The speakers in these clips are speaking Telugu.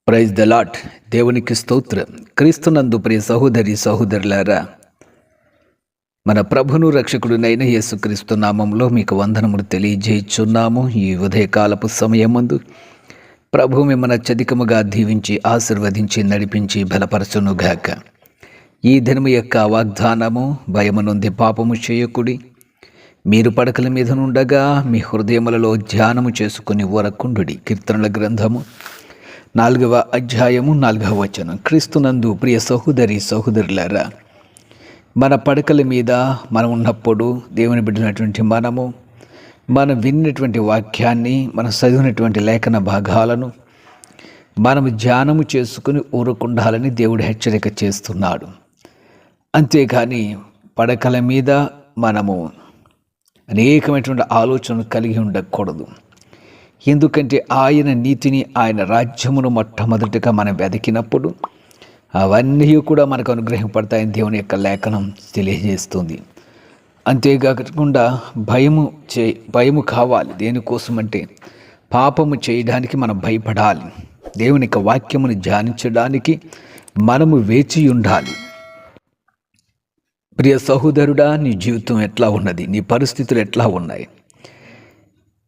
Praise the lord. దేవునికి స్తోత్రం. క్రీస్తునందు ప్రియ సహోదరి సహోదరులారా, మన ప్రభును రక్షకుడునైన యేసుక్రీస్తు నామంలో మీకు వందనములు తెలియజేయుచున్నాము. ఈ ఉదయకాలపు సమయమందు ప్రభు మిమ్మల్ని అత్యధికముగా దీవించి ఆశీర్వదించి నడిపించి బలపరచునుగాక. ఈ దినము యొక్క వాగ్దానము, భయమునుంది పాపము చేయకుడి, మీరు పడకల మీద నుండగా మీ హృదయములలో ధ్యానము చేసుకుని ఊరకుండుడి. కీర్తనల గ్రంథము 4వ అధ్యాయము 4వ వచనం. క్రీస్తునందు ప్రియ సహోదరి సహోదరులారా, మన పడకల మీద మనం ఉన్నప్పుడు దేవుని బిడ్డనటువంటి మనం విన్నటువంటి వాక్యాన్ని, మనం చదివినటువంటి లేఖన భాగాలను మనము ధ్యానము చేసుకుని ఊరుకుండాలని దేవుడు హెచ్చరిక చేస్తున్నాడు. అంతేకాని పడకల మీద మనము అనేకమైనటువంటి ఆలోచనలు కలిగి ఉండకూడదు. ఎందుకంటే ఆయన నీతిని, ఆయన రాజ్యమును మొట్టమొదటిగా మనం వెతికినప్పుడు అవన్నీ కూడా మనకు అనుగ్రహింపడతాయని దేవుని యొక్క లేఖనం తెలియజేస్తుంది. అంతేకాకుండా భయము కావాలి. దేనికోసమంటే పాపము చేయడానికి మనం భయపడాలి. దేవుని యొక్క వాక్యమును ధ్యానించడానికి మనము వేచి ఉండాలి. ప్రియ సహోదరుడా, నీ జీవితం ఎట్లా ఉన్నది? నీ పరిస్థితులు ఎట్లా ఉన్నాయి?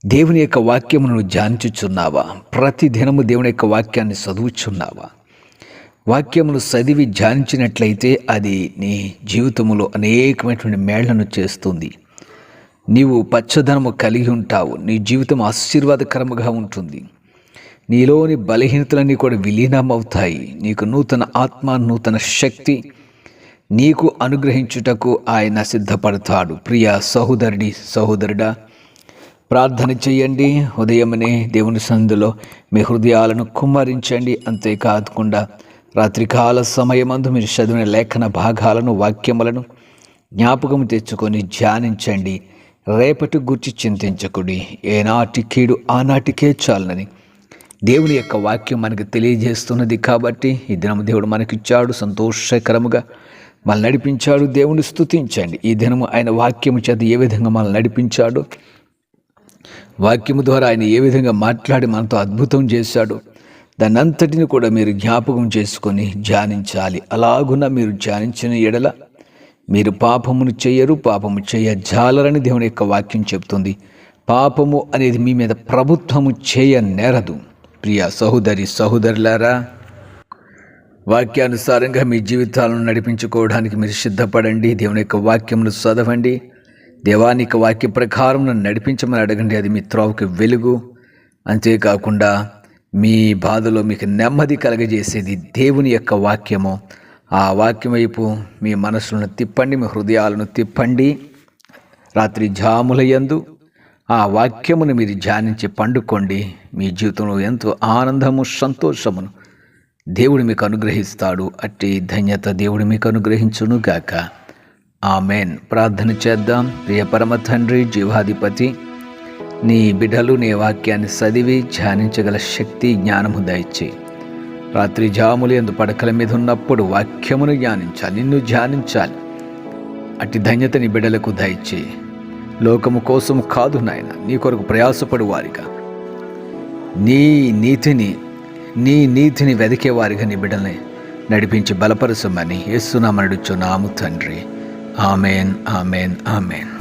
దేవుని యొక్క వాక్యమును ధ్యానించుచున్నావా? ప్రతి దినము దేవుని యొక్క వాక్యాన్ని చదువుచున్నావా? వాక్యమును చదివి ధ్యానించినట్లయితే అది నీ జీవితంలో అనేకమైనటువంటి మేళ్లను చేస్తుంది. నీవు పచ్చదనము కలిగి ఉంటావు. నీ జీవితం ఆశీర్వాదకరముగా ఉంటుంది. నీలోని బలహీనతలన్నీ కూడా విలీనమవుతాయి. నీకు నూతన ఆత్మ, నూతన శక్తి నీకు అనుగ్రహించుటకు ఆయన సిద్ధపడతాడు. ప్రియ సహోదరుడి సహోదరుడా, ప్రార్థన చేయండి. ఉదయమనే దేవుని సన్నిధిలో మీ హృదయాలను కుమ్మరించండి. అంతేకాకుండా రాత్రికాల సమయమందు మీరు చదివిన లేఖన భాగాలను, వాక్యములను జ్ఞాపకం తెచ్చుకొని ధ్యానించండి. రేపటి గురించి చింతించకుడి. ఏనాటి కీడు ఆనాటికే చాలనని దేవుని యొక్క వాక్యం మనకు తెలియజేస్తున్నది. కాబట్టి ఈ దినము దేవుడు మనకిచ్చాడు, సంతోషకరముగా మనల్ని నడిపించాడు. దేవుని స్తుతించండి. ఈ దినము ఆయన వాక్యము చేత ఏ విధంగా మనల్ని నడిపించాడు, వాక్యము ద్వారా ఆయన ఏ విధంగా మాట్లాడి మనతో అద్భుతం చేశాడు, దాన్ని అంతటిని కూడా మీరు జ్ఞాపకం చేసుకొని ధ్యానించాలి. అలాగున మీరు ధ్యానించిన ఎడల మీరు పాపమును చెయ్యరు, పాపము చేయజాలరని దేవుని యొక్క వాక్యం చెప్తుంది. పాపము అనేది మీ మీద ప్రభుత్వము చేయనేరదు. ప్రియ సహోదరి సహోదరులారా, వాక్యానుసారంగా మీ జీవితాలను నడిపించుకోవడానికి మీరు సిద్ధపడండి. దేవుని యొక్క వాక్యమును చదవండి. దేవానికి వాక్య ప్రకారం నన్ను నడిపించమని అడగండి. అది మీ త్రోవకి వెలుగు. అంతేకాకుండా మీ బాధలో మీకు నెమ్మది కలగజేసేది దేవుని యొక్క వాక్యము. ఆ వాక్యం వైపు మీ మనసులను తిప్పండి, మీ హృదయాలను తిప్పండి. రాత్రి జాములయందు ఆ వాక్యమును మీరు ధ్యానించి పండుకోండి. మీ జీవితంలో ఎంతో ఆనందము, సంతోషమును దేవుడు మీకు అనుగ్రహిస్తాడు. అట్టి ధన్యత దేవుడు మీకు అనుగ్రహించును గాక. ఆమెన్. ప్రార్థన చేద్దాం. ప్రియ పరమ తండ్రి, జీవాధిపతి, నీ బిడ్డలు నీ వాక్యాన్ని చదివి ధ్యానించగల శక్తి, జ్ఞానము దయచే. రాత్రి జాములు ఎందు పడకల మీద ఉన్నప్పుడు వాక్యమును ధ్యానించాలి, నిన్ను ధ్యానించాలి. అట్టి ధన్యత నీ బిడ్డలకు దయచే. లోకము కోసం కాదు నాయన, నీ కొరకు ప్రయాసపడు వారిగా, నీ నీతిని వెదికేవారిగా నీ బిడ్డల్ని నడిపించి బలపరచమని యేసునామమున అడుగుచున్నాము తండ్రి. Amen, amen, amen.